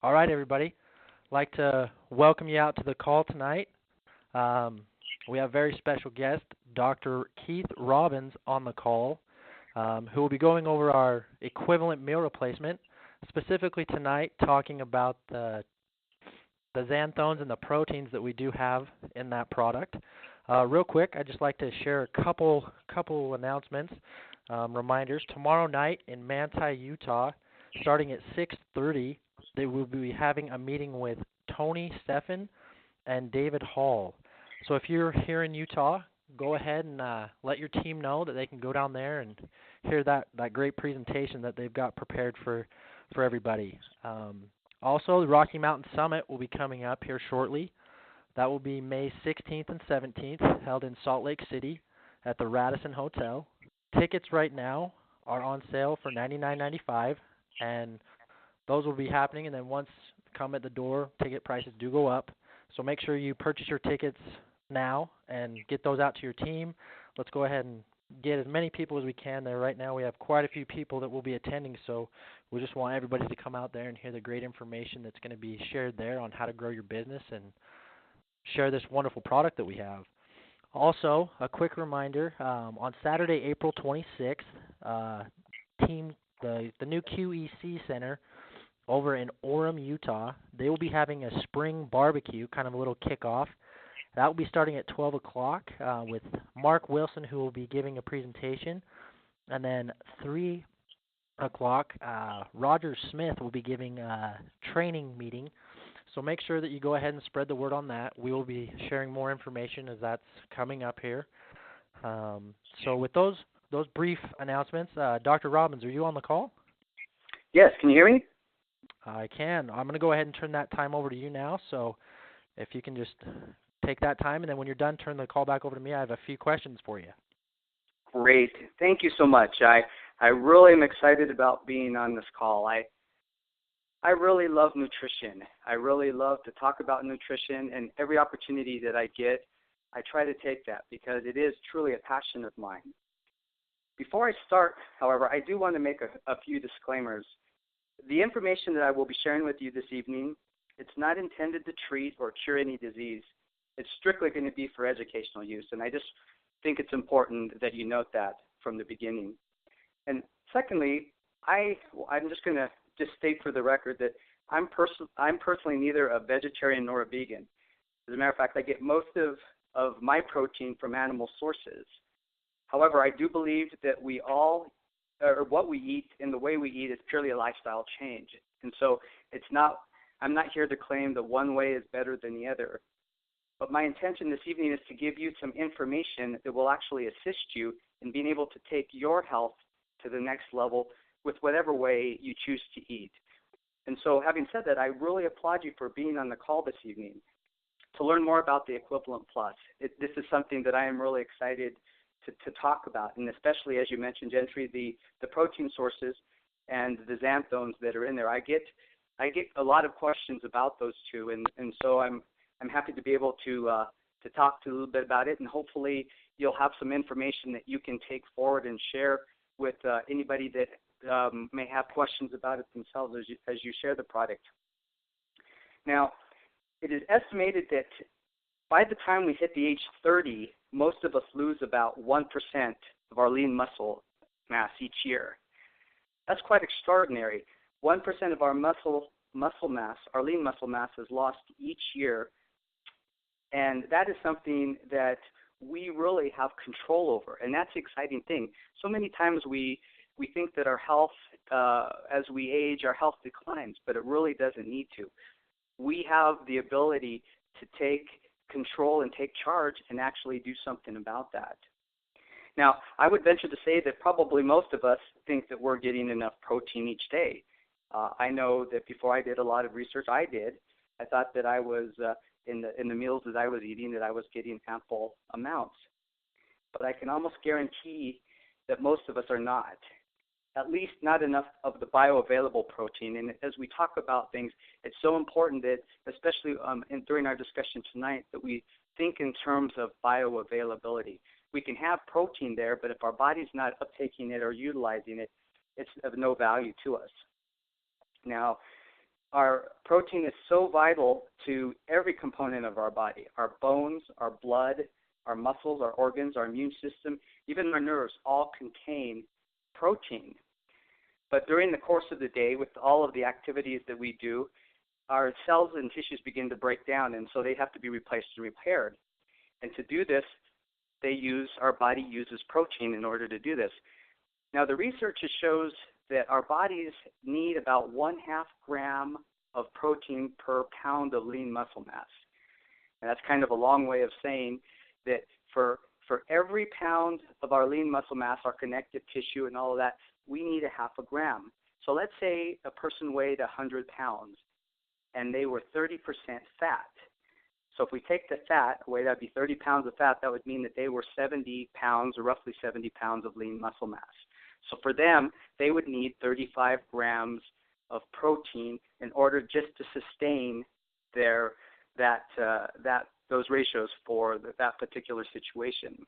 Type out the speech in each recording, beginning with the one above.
All right, everybody. I'd like to welcome you out to the call tonight. Um, we have a very special guest, Dr. Keith Robbins, on the call, who will be going over our equivalent meal replacement, specifically tonight talking about the xanthones and the proteins that we do have in that product. Real quick, I'd just like to share a couple announcements, reminders. Tomorrow night in Manti, Utah, starting at 6:30, they will be having a meeting with Tony Steffen and David Hall. So if you're here in Utah, go ahead and let your team know that they can go down there and hear that great presentation that they've got prepared for everybody. Also, the Rocky Mountain Summit will be coming up here shortly. That will be May 16th and 17th, held in Salt Lake City at the Radisson Hotel. Tickets right now are on sale for $99.95, and those will be happening, and then once come at the door, ticket prices do go up. So make sure you purchase your tickets now and get those out to your team. Let's go ahead and get as many people as we can there. Right now we have quite a few people that will be attending, so we just want everybody to come out there and hear the great information that's going to be shared there on how to grow your business and share this wonderful product that we have. Also, a quick reminder, on Saturday, April 26th, the new QEC Center over in Orem, Utah, they will be having a spring barbecue, kind of a little kickoff. That will be starting at 12 o'clock with Mark Wilson, who will be giving a presentation. And then 3 o'clock, Roger Smith will be giving a training meeting. So make sure that you go ahead and spread the word on that. We will be sharing more information as that's coming up here. So with those brief announcements, Dr. Robbins, are you on the call? Yes, can you hear me? I can. I'm going to go ahead and turn that time over to you now. So if you can just take that time, and then when you're done, turn the call back over to me. I have a few questions for you. Great. Thank you so much. I really am excited about being on this call. I really love nutrition. I really love to talk about nutrition, and every opportunity that I get, I try to take that because it is truly a passion of mine. Before I start, however, I do want to make a few disclaimers. The information that I will be sharing with you this evening, it's not intended to treat or cure any disease. It's strictly going to be for educational use, and I just think it's important that you note that from the beginning. And secondly, I'm just going to state for the record that I'm personally neither a vegetarian nor a vegan. As a matter of fact, I get most of my protein from animal sources. However, I do believe that what we eat and the way we eat is purely a lifestyle change. And so I'm not here to claim that one way is better than the other. But my intention this evening is to give you some information that will actually assist you in being able to take your health to the next level with whatever way you choose to eat. And so having said that, I really applaud you for being on the call this evening to learn more about the Equivalent Plus. This is something that I am really excited to talk about, and especially, as you mentioned, Gentry, the protein sources and the xanthones that are in there. I get a lot of questions about those two, and so I'm happy to be able to talk to a little bit about it, and hopefully you'll have some information that you can take forward and share with anybody that may have questions about it themselves as you share the product. Now, it is estimated that by the time we hit the age 30, most of us lose about 1% of our lean muscle mass each year. That's quite extraordinary. 1% of our muscle mass, our lean muscle mass, is lost each year, and that is something that we really have control over, and that's the exciting thing. So many times we think that our health, as we age, our health declines, but it really doesn't need to. We have the ability to take control and take charge and actually do something about that. Now, I would venture to say that probably most of us think that we're getting enough protein each day. I know that before I did a lot of research, I thought that I was, in the meals that I was eating, that I was getting ample amounts. But I can almost guarantee that most of us are not. At least not enough of the bioavailable protein. And as we talk about things, it's so important that, especially during our discussion tonight, that we think in terms of bioavailability. We can have protein there, but if our body's not uptaking it or utilizing it, it's of no value to us. Now, our Protein is so vital to every component of our body. Our bones, our blood, our muscles, our organs, our immune system, even our nerves all contain protein. But during the course of the day, with all of the activities that we do, our cells and tissues begin to break down, and so they have to be replaced and repaired. And to do this, our body uses protein in order to do this. Now, the research shows that our bodies need about 1/2 gram of protein per pound of lean muscle mass. And that's kind of a long way of saying that for every pound of our lean muscle mass, our connective tissue and all of that, we need 1/2 gram. So let's say a person weighed 100 pounds and they were 30% fat. So if we take the fat away, that would be 30 pounds of fat. That would mean that they were 70 pounds or roughly 70 pounds of lean muscle mass. So for them, they would need 35 grams of protein in order just to sustain those ratios for that particular situation.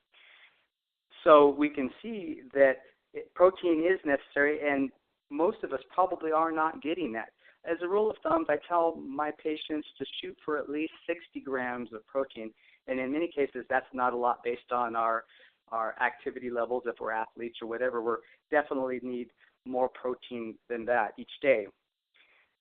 So we can see that protein is necessary, and most of us probably are not getting that. As a rule of thumb, I tell my patients to shoot for at least 60 grams of protein, and in many cases that's not a lot based on our activity levels. If we're athletes or whatever, we definitely need more protein than that each day.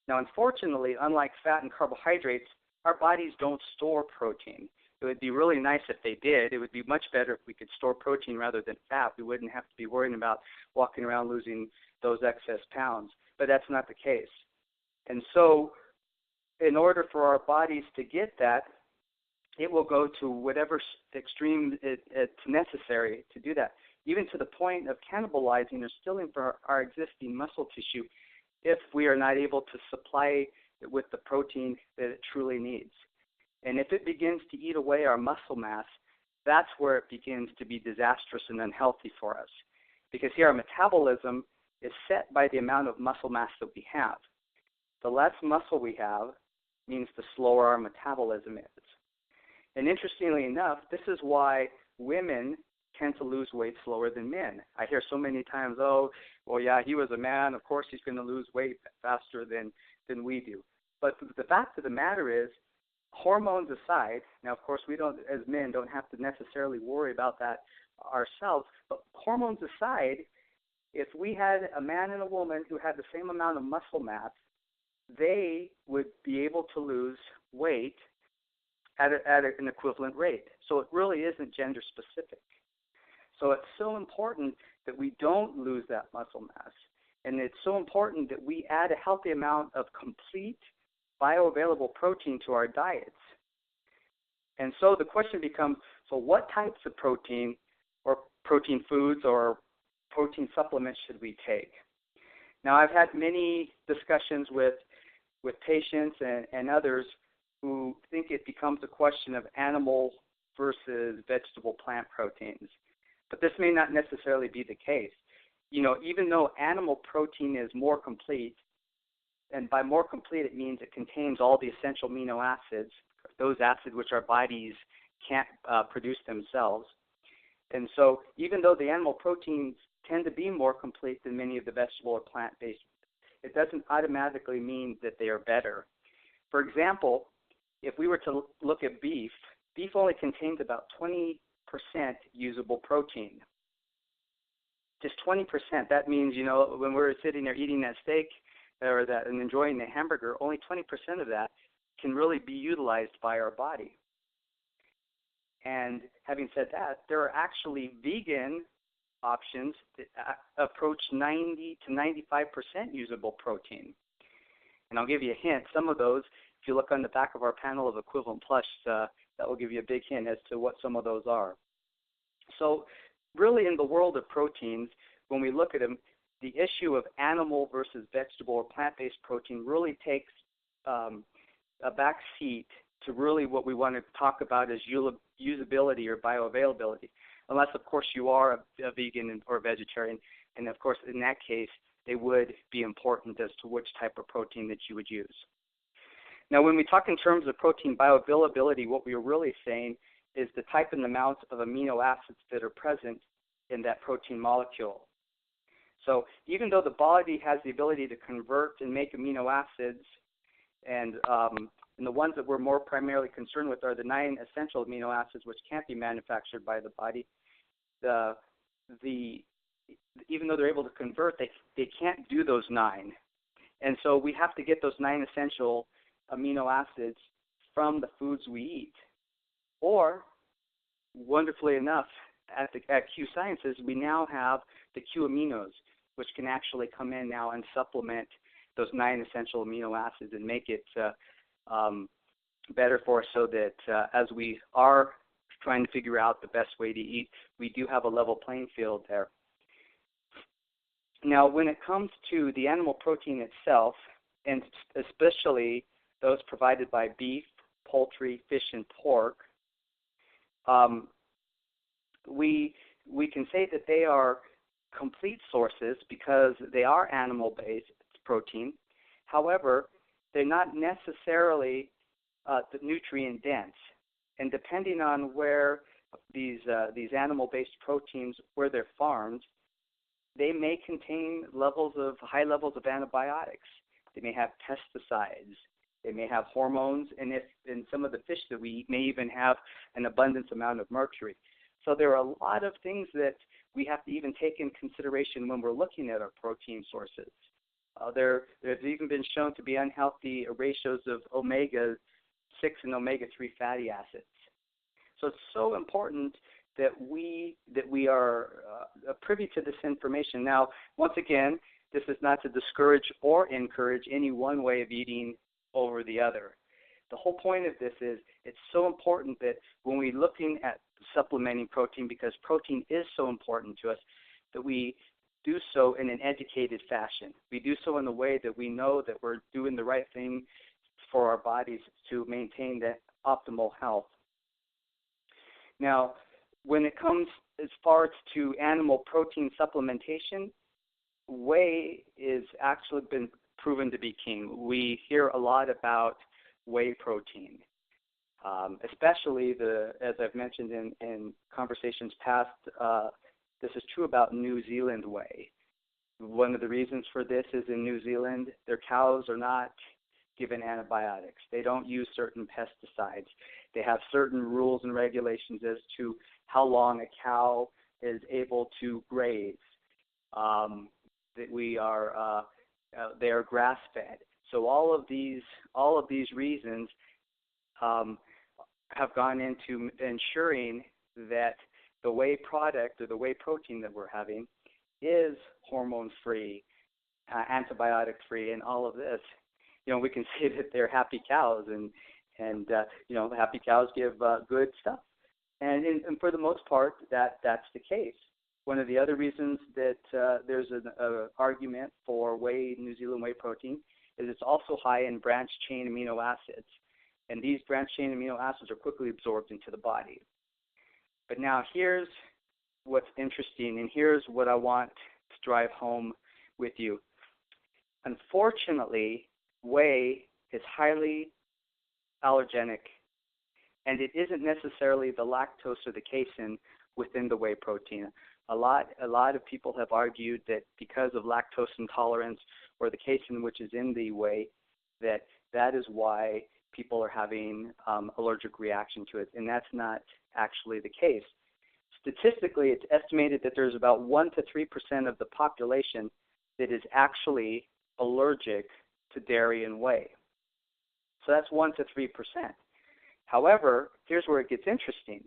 Now, unfortunately, unlike fat and carbohydrates, our bodies don't store protein. It would be really nice if they did. It would be much better if we could store protein rather than fat. We wouldn't have to be worrying about walking around losing those excess pounds. But that's not the case. And so in order for our bodies to get that, it will go to whatever extreme it's necessary to do that, even to the point of cannibalizing or stealing from our existing muscle tissue if we are not able to supply it with the protein that it truly needs. And if it begins to eat away our muscle mass, that's where it begins to be disastrous and unhealthy for us. Because here our metabolism is set by the amount of muscle mass that we have. The less muscle we have means the slower our metabolism is. And interestingly enough, this is why women tend to lose weight slower than men. I hear so many times, oh, well, yeah, he was a man. Of course he's going to lose weight faster than we do. But the fact of the matter is, hormones aside, now, of course, we don't, as men, don't have to necessarily worry about that ourselves, but hormones aside, if we had a man and a woman who had the same amount of muscle mass, they would be able to lose weight at an equivalent rate. So it really isn't gender specific. So it's so important that we don't lose that muscle mass. And it's so important that we add a healthy amount of complete bioavailable protein to our diets. And so the question becomes, so what types of protein or protein foods or protein supplements should we take? Now, I've had many discussions with patients and others who think it becomes a question of animal versus vegetable plant proteins. But this may not necessarily be the case. You know, even though animal protein is more complete, and by more complete it means it contains all the essential amino acids, those acids which our bodies can't produce themselves. And so even though the animal proteins tend to be more complete than many of the vegetable or plant-based, it doesn't automatically mean that they are better. For example, if we were to look at beef only contains about 20% usable protein. Just 20%. That means, you know, when we're sitting there eating that steak and enjoying the hamburger, only 20% of that can really be utilized by our body. And having said that, there are actually vegan options that approach 90 to 95% usable protein. And I'll give you a hint. Some of those, if you look on the back of our panel of Equivalent Plus, that will give you a big hint as to what some of those are. So really in the world of proteins, when we look at them, the issue of animal versus vegetable or plant-based protein really takes a back seat to really what we want to talk about as usability or bioavailability, unless, of course, you are a vegan or vegetarian. And, of course, in that case, they would be important as to which type of protein that you would use. Now, when we talk in terms of protein bioavailability, what we are really saying is the type and amount of amino acids that are present in that protein molecule. So even though the body has the ability to convert and make amino acids, And the ones that we're more primarily concerned with are the 9 essential amino acids, which can't be manufactured by the body. Even though they're able to convert, they can't do those 9. And so we have to get those 9 essential amino acids from the foods we eat. Or, wonderfully enough, at Q Sciences, we now have the Q aminos, which can actually come in now and supplement those 9 essential amino acids and make it better for us, so that as we are trying to figure out the best way to eat, we do have a level playing field there. Now, when it comes to the animal protein itself, and especially those provided by beef, poultry, fish, and pork, we can say that they are complete sources because they are animal-based protein. However, they're not necessarily nutrient dense, and depending on where these animal-based proteins, where they're farmed, they may contain high levels of antibiotics. They may have pesticides. They may have hormones, and some of the fish that we eat may even have an abundance amount of mercury. So there are a lot of things that we have to even take in consideration when we're looking at our protein sources. There's even been shown to be unhealthy ratios of omega-6 and omega-3 fatty acids. So it's so important that we are privy to this information. Now, once again, this is not to discourage or encourage any one way of eating over the other. The whole point of this is it's so important that when we're looking at supplementing protein, because protein is so important to us, that we do so in an educated fashion. We do so in a way that we know that we're doing the right thing for our bodies to maintain that optimal health. Now, when it comes as far as to animal protein supplementation, whey is actually been proven to be king. We hear a lot about whey protein, especially as I've mentioned in conversations past, this is true about New Zealand whey. One of the reasons for this is in New Zealand, their cows are not given antibiotics. They don't use certain pesticides. They have certain rules and regulations as to how long a cow is able to graze. They are grass-fed. So all of these reasons have gone into ensuring that the whey product or the whey protein that we're having is hormone-free, antibiotic-free, and all of this. We can say that they're happy cows, and happy cows give good stuff. And for the most part, that's the case. One of the other reasons that there's an argument for New Zealand whey protein is it's also high in branched-chain amino acids. And these branched-chain amino acids are quickly absorbed into the body. But now here's what's interesting, and here's what I want to drive home with you. Unfortunately, whey is highly allergenic, and it isn't necessarily the lactose or the casein within the whey protein. A lot of people have argued that because of lactose intolerance or the casein which is in the whey, that is why people are having allergic reaction to it, and that's not actually the case. Statistically, it's estimated that there's about 1 to 3% of the population that is actually allergic to dairy and whey. So that's 1 to 3%. However, here's where it gets interesting.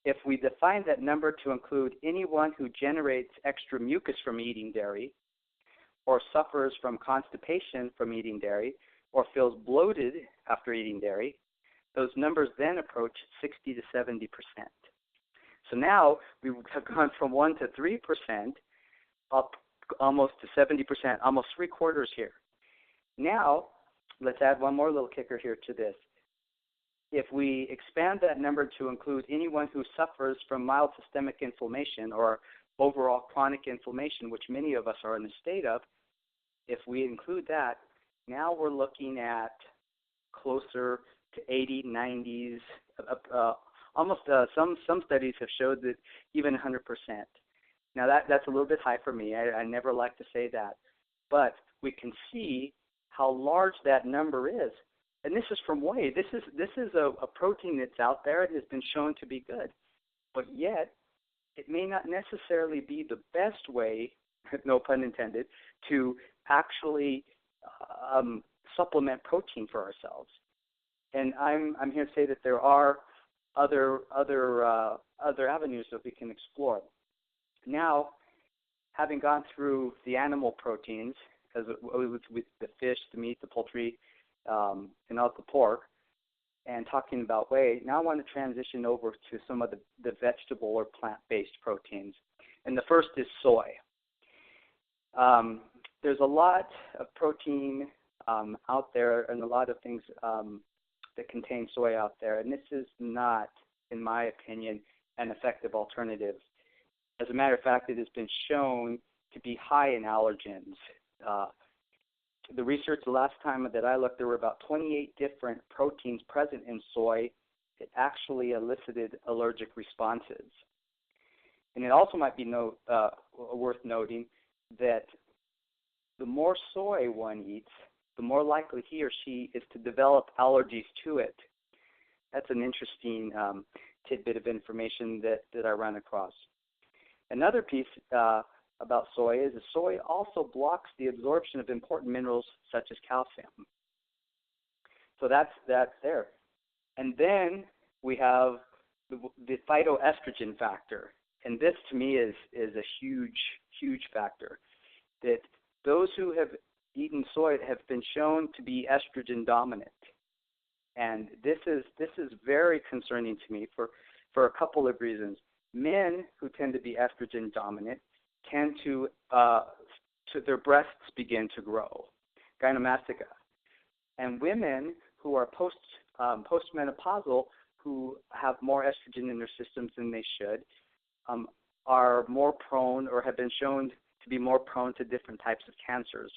If we define that number to include anyone who generates extra mucus from eating dairy, or suffers from constipation from eating dairy, or feels bloated after eating dairy, those numbers then approach 60 to 70%. So now we have gone from 1 to 3% up almost to 70%, almost 3/4 here. Now, let's add one more little kicker here to this. If we expand that number to include anyone who suffers from mild systemic inflammation or overall chronic inflammation, which many of us are in a state of, if we include that, now we're looking at closer to 80, 90s, almost some studies have showed that even 100%. Now that's a little bit high for me. I never like to say that. But we can see how large that number is and this is from whey. This is a protein that's out there. It has been shown to be good, but yet it may not necessarily be the best way, no pun intended, to actually supplement protein for ourselves. And I'm here to say that there are other avenues that we can explore. Now, having gone through the animal proteins, as with the fish, the meat, the poultry, and also the pork, and talking about whey, now I want to transition over to some of the vegetable or plant-based proteins. And the first is soy. There's a lot of protein out there and a lot of things that contain soy out there, and this is not, in my opinion, an effective alternative. As a matter of fact, it has been shown to be high in allergens. The research, the last time that I looked, there were about 28 different proteins present in soy that actually elicited allergic responses. And it also might be worth noting that the more soy one eats, the more likely he or she is to develop allergies to it. That's an interesting tidbit of information that I ran across. Another piece about soy is that soy also blocks the absorption of important minerals such as calcium. So that's there. And then we have the phytoestrogen factor. And this, to me, is a huge factor. That those who have eaten soy have been shown to be estrogen dominant. And this is very concerning to me for a couple of reasons. Men who tend to be estrogen dominant tend to their breasts begin to grow, gynecomastia. And women who are postmenopausal, who have more estrogen in their systems than they should, are more prone or have been shown to be more prone to different types of cancers.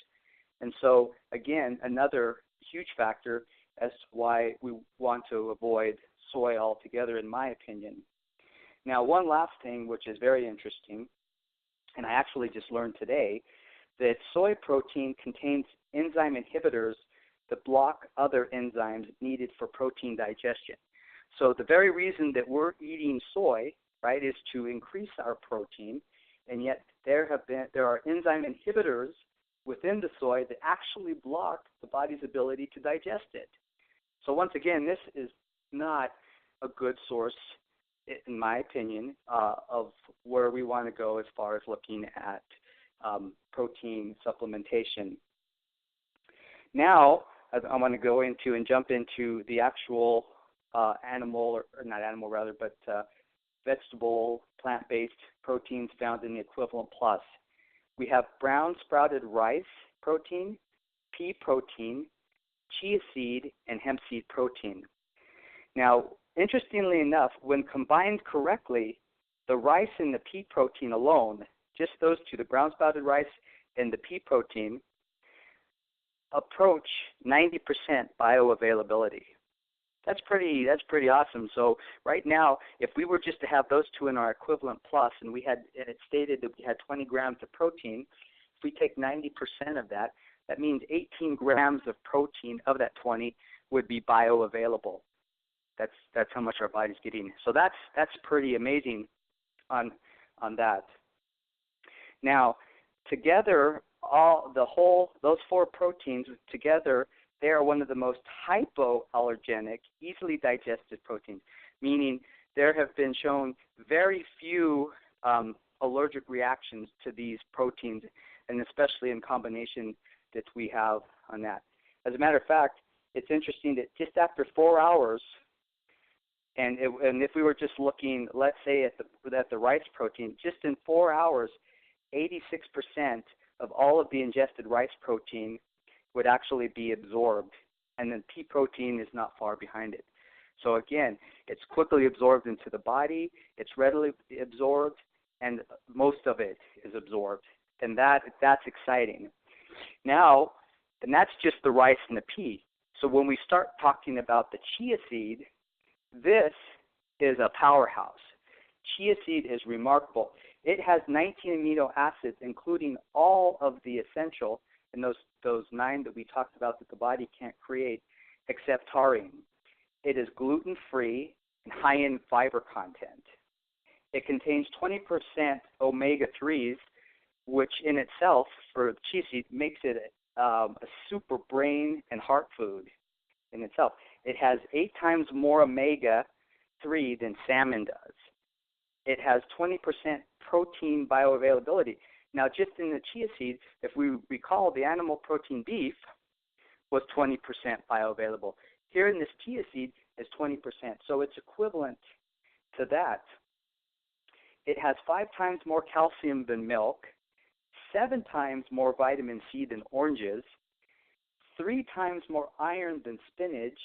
And so, again, another huge factor as to why we want to avoid soy altogether, in my opinion. Now, one last thing, which is very interesting, and I actually just learned today, that soy protein contains enzyme inhibitors that block other enzymes needed for protein digestion. So the very reason that we're eating soy, right, is to increase our protein, and yet there are enzyme inhibitors within the soy that actually block the body's ability to digest it. So once again, this is not a good source, in my opinion, of where we want to go as far as looking at protein supplementation. Now, I want to go into and jump into the actual vegetable, plant-based proteins found in the Equivalent Plus. We have brown sprouted rice protein, pea protein, chia seed, and hemp seed protein. Now, interestingly enough, when combined correctly, the rice and the pea protein alone, just those two, the brown sprouted rice and the pea protein, approach 90% bioavailability. That's pretty awesome. So right now, if we were just to have those two in our Equivalent Plus, and it stated that we had 20 grams of protein, if we take 90% of that, that means 18 grams of protein of that 20 would be bioavailable. That's how much our body's getting. So that's pretty amazing on that. Now, together, those four proteins together, they are one of the most hypoallergenic, easily digested proteins, meaning there have been shown very few allergic reactions to these proteins, and especially in combination that we have on that. As a matter of fact, it's interesting that just after 4 hours, and if we were just looking, let's say, at the rice protein, just in 4 hours, 86% of all of the ingested rice protein would actually be absorbed, and then pea protein is not far behind it. So again, it's quickly absorbed into the body, it's readily absorbed, and most of it is absorbed, and that's exciting. Now, and that's just the rice and the pea. So when we start talking about the chia seed, this is a powerhouse. Chia seed is remarkable. It has 19 amino acids, including all of the essential, and those 9 that we talked about that the body can't create. except taurine. It is gluten-free and high in fiber content. It contains 20% omega-3s, which in itself, for chia seed, makes it a super brain and heart food in itself. It has 8 times more omega-3 than salmon does. It has 20% protein bioavailability. Now, just in the chia seed, if we recall, the animal protein beef was 20% bioavailable. Here in this chia seed is 20%, so it's equivalent to that. It has 5 times more calcium than milk, 7 times more vitamin C than oranges, 3 times more iron than spinach,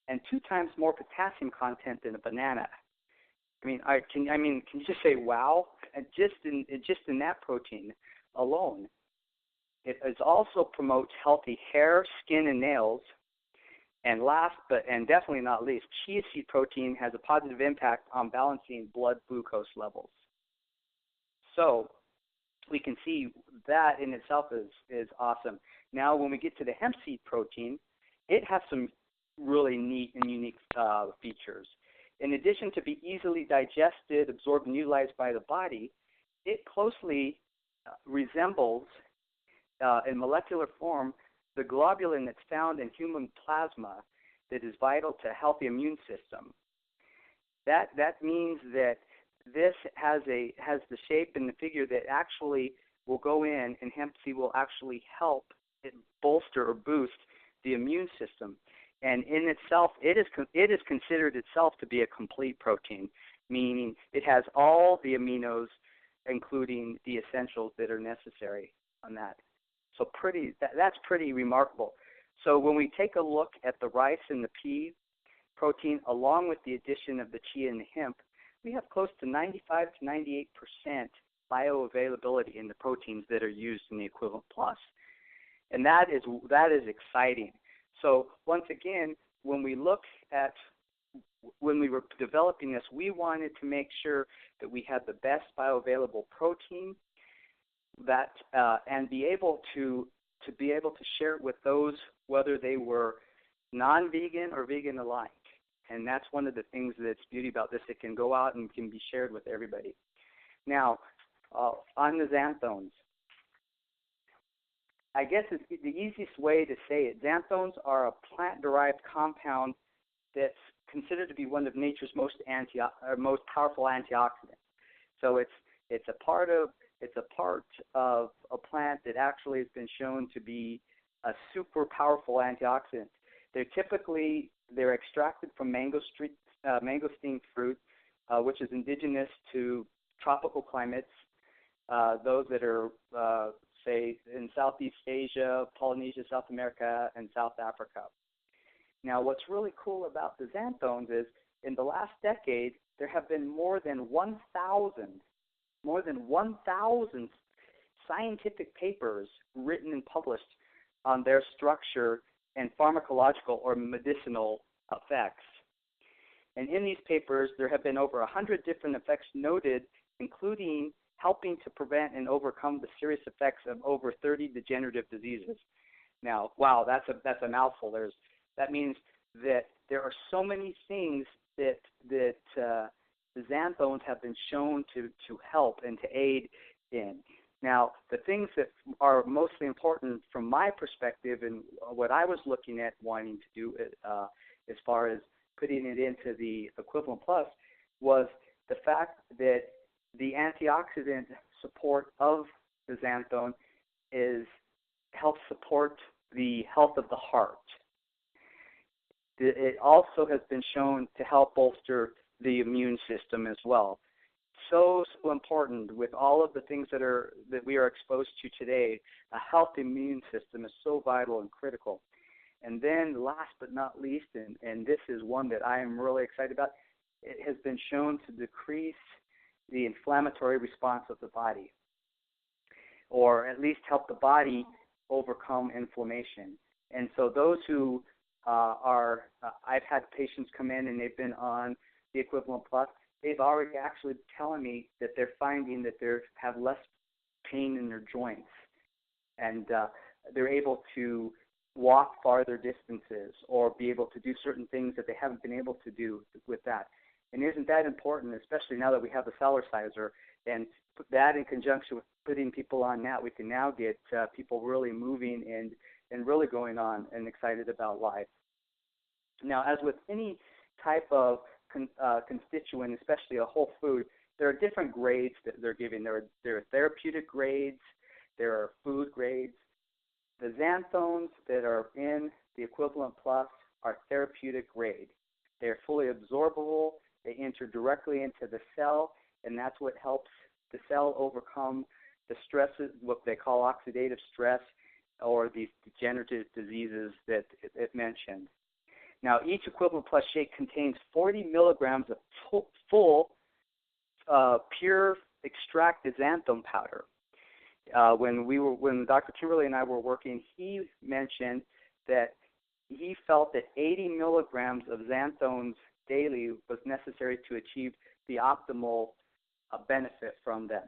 and 2 times more potassium content than a banana. Can you just say wow? And just in that protein alone. It also promotes healthy hair, skin, and nails. And last, but definitely not least, chia seed protein has a positive impact on balancing blood glucose levels. So we can see that in itself is awesome. Now, when we get to the hemp seed protein, it has some really neat and unique features. In addition to be easily digested, absorbed, and utilized by the body, it closely resembles, in molecular form, the globulin that's found in human plasma that is vital to a healthy immune system. That means that this has the shape and the figure that actually will go in, and hemp seed will actually help it bolster or boost the immune system. And in itself, it is considered itself to be a complete protein, meaning it has all the aminos, including the essentials that are necessary on that. So that's pretty remarkable. So when we take a look at the rice and the pea protein, along with the addition of the chia and the hemp, we have close to 95 to 98% bioavailability in the proteins that are used in the Equivalent Plus. And that is exciting. So once again, when we were developing this, we wanted to make sure that we had the best bioavailable protein and be able to share it with those, whether they were non-vegan or vegan alike. And that's one of the things that's beauty about this. It can go out and can be shared with everybody. Now, on the xanthones, I guess it's the easiest way to say it. Xanthones are a plant-derived compound that's considered to be one of nature's most powerful antioxidants. So it's a part of a plant that actually has been shown to be a super powerful antioxidant. They're extracted from mangosteen fruit, which is indigenous to tropical climates. Those that are say in Southeast Asia, Polynesia, South America, and South Africa. Now, what's really cool about the xanthones is in the last decade, there have been more than 1,000 scientific papers written and published on their structure and pharmacological or medicinal effects. And in these papers, there have been over 100 different effects noted, including helping to prevent and overcome the serious effects of over 30 degenerative diseases. Now, wow, that's a mouthful. That means that there are so many things that the xanthones have been shown to help and to aid in. Now, the things that are mostly important from my perspective and what I was looking at wanting to do as far as putting it into the Equivalent Plus was the fact that the antioxidant support of the xanthone helps support the health of the heart. It also has been shown to help bolster the immune system as well. So important with all of the things that we are exposed to today. A healthy immune system is so vital and critical. And then last but not least, and this is one that I am really excited about, it has been shown to decrease the inflammatory response of the body, or at least help the body overcome inflammation. And so those who I've had patients come in and they've been on the Equivalent Plus, they've already actually telling me that they're finding that they have less pain in their joints, and they're able to walk farther distances or be able to do certain things that they haven't been able to do with that. And isn't that important, especially now that we have the Cellerciser, and put that in conjunction with putting people on that, we can now get people really moving and really going on and excited about life. Now, as with any type of constituent, especially a whole food, there are different grades that they're giving. There are therapeutic grades, there are food grades. The xanthones that are in the Equivalent Plus are therapeutic grade. They're fully absorbable. They enter directly into the cell, and that's what helps the cell overcome the stresses, what they call oxidative stress, or these degenerative diseases that it mentioned. Now, each Equivalent Plus shake contains 40 milligrams of full pure extracted xanthone powder. When Dr. Kimberly and I were working, he mentioned that he felt that 80 milligrams of xanthones daily was necessary to achieve the optimal benefit from them.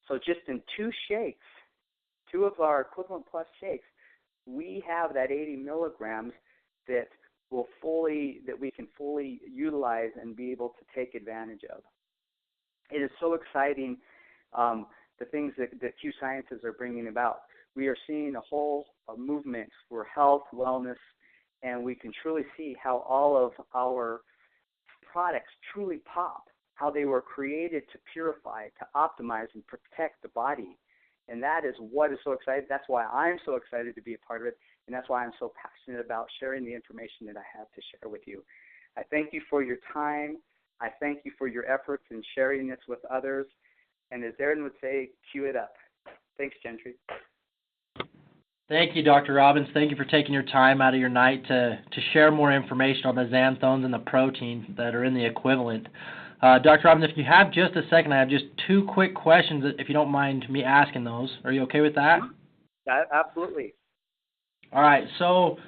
So just in two of our Equivalent Plus shakes, we have that 80 milligrams that we can fully utilize and be able to take advantage of. It is so exciting, the things that Q Sciences are bringing about. We are seeing a whole movement for health, wellness, and we can truly see how all of our products truly pop, how they were created to purify, to optimize, and protect the body. And that is what is so exciting. That's why I'm so excited to be a part of it, and that's why I'm so passionate about sharing the information that I have to share with you. I thank you for your time. I thank you for your efforts in sharing this with others. And as Darren would say, cue it up. Thanks, Gentry. Thank you, Dr. Robbins. Thank you for taking your time out of your night to share more information on the xanthones and the proteins that are in the equivalent. Dr. Robbins, if you have just a second, I have just two quick questions, if you don't mind me asking those. Are you okay with that? Absolutely. All right. So,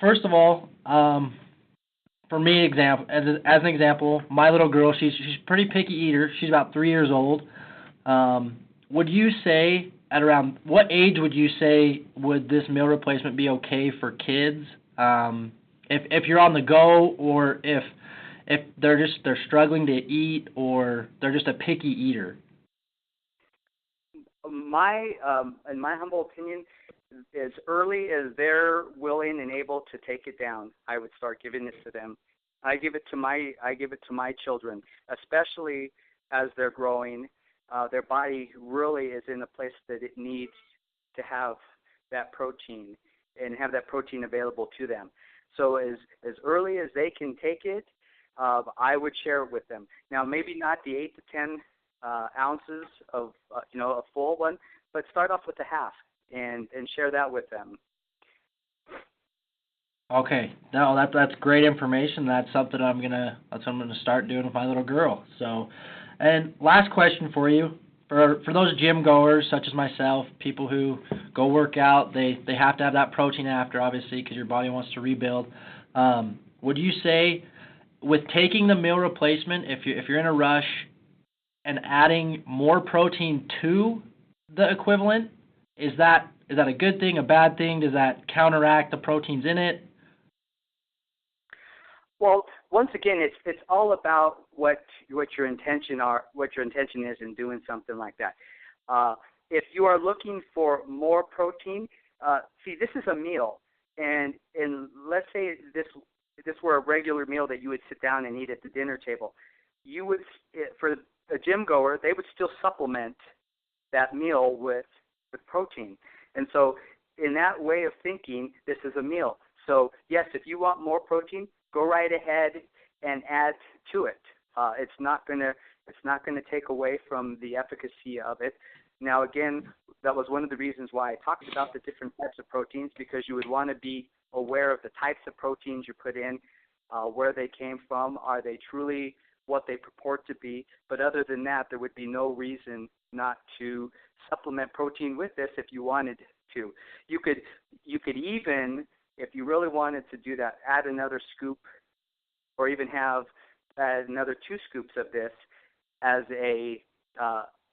first of all, for me, as an example, my little girl, she's a pretty picky eater. She's about 3 years old. Would you say, at around what age would you say would this meal replacement be okay for kids? If you're on the go, or if they're struggling to eat, or they're just a picky eater? In my humble opinion, as early as they're willing and able to take it down, I would start giving this to them. I give it to my children, especially as they're growing. Their body really is in a place that it needs to have that protein and have that protein available to them. So as early as they can take it, I would share it with them. Now, maybe not the 8 to 10 ounces of a full one, but start off with a half and share that with them. Okay, no, that's great information. That's something I'm gonna start doing with my little girl. So, and last question for you, for those gym goers such as myself, people who go work out, they have to have that protein after, obviously, because your body wants to rebuild. Would you say, with taking the meal replacement, if you're in a rush and adding more protein to the equivalent, is that a good thing, a bad thing? Does that counteract the proteins in it? Well, once again, it's all about what your intention is in doing something like that. If you are looking for more protein, see, this is a meal, and let's say this were a regular meal that you would sit down and eat at the dinner table. You would, for a gym goer, they would still supplement that meal with protein, and so in that way of thinking, this is a meal. So yes, if you want more protein, go right ahead and add to it. It's not gonna take away from the efficacy of it. Now, again, that was one of the reasons why I talked about the different types of proteins, because you would want to be aware of the types of proteins you put in, where they came from. Are they truly what they purport to be? But other than that, there would be no reason not to supplement protein with this if you wanted to. You could even, if you really wanted to do that, add another scoop, or even add another 2 scoops of this as a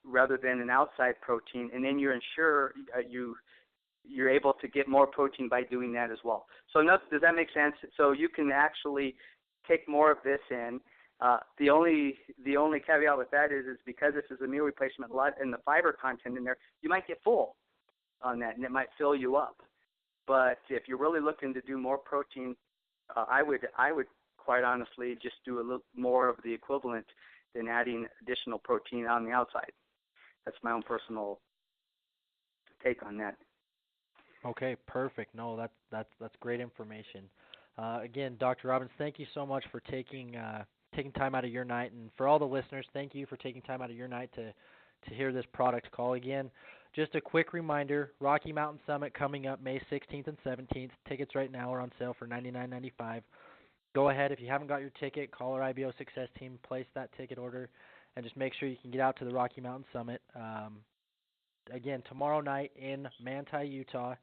rather than an outside protein, and then you you're able to get more protein by doing that as well. So does that make sense? So you can actually take more of this in. The only caveat with that is because this is a meal replacement and the fiber content in there, you might get full on that, and it might fill you up. But if you're really looking to do more protein, I would quite honestly just do a little more of the equivalent than adding additional protein on the outside. That's my own personal take on that. Okay, perfect. No, that's great information. Again, Dr. Robbins, thank you so much for taking time out of your night, and for all the listeners, thank you for taking time out of your night to hear this product call. Again, just a quick reminder, Rocky Mountain Summit coming up May 16th and 17th. Tickets right now are on sale for $99.95. Go ahead, if you haven't got your ticket, call our IBO Success team, place that ticket order, and just make sure you can get out to the Rocky Mountain Summit. Again, tomorrow night in Manti, Utah,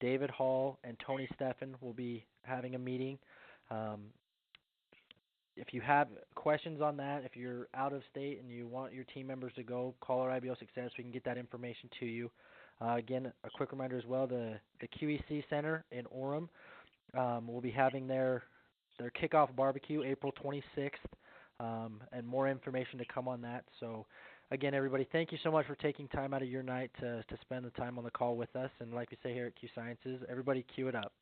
David Hall and Tony Steffen will be having a meeting. If you have questions on that, if you're out of state and you want your team members to go, call our IBO Success. We can get that information to you. Again, a quick reminder as well, the QEC Center in Orem will be having their kickoff barbecue April 26th, and more information to come on that. So, again, everybody, thank you so much for taking time out of your night to spend the time on the call with us. And like we say here at Q Sciences, everybody cue it up.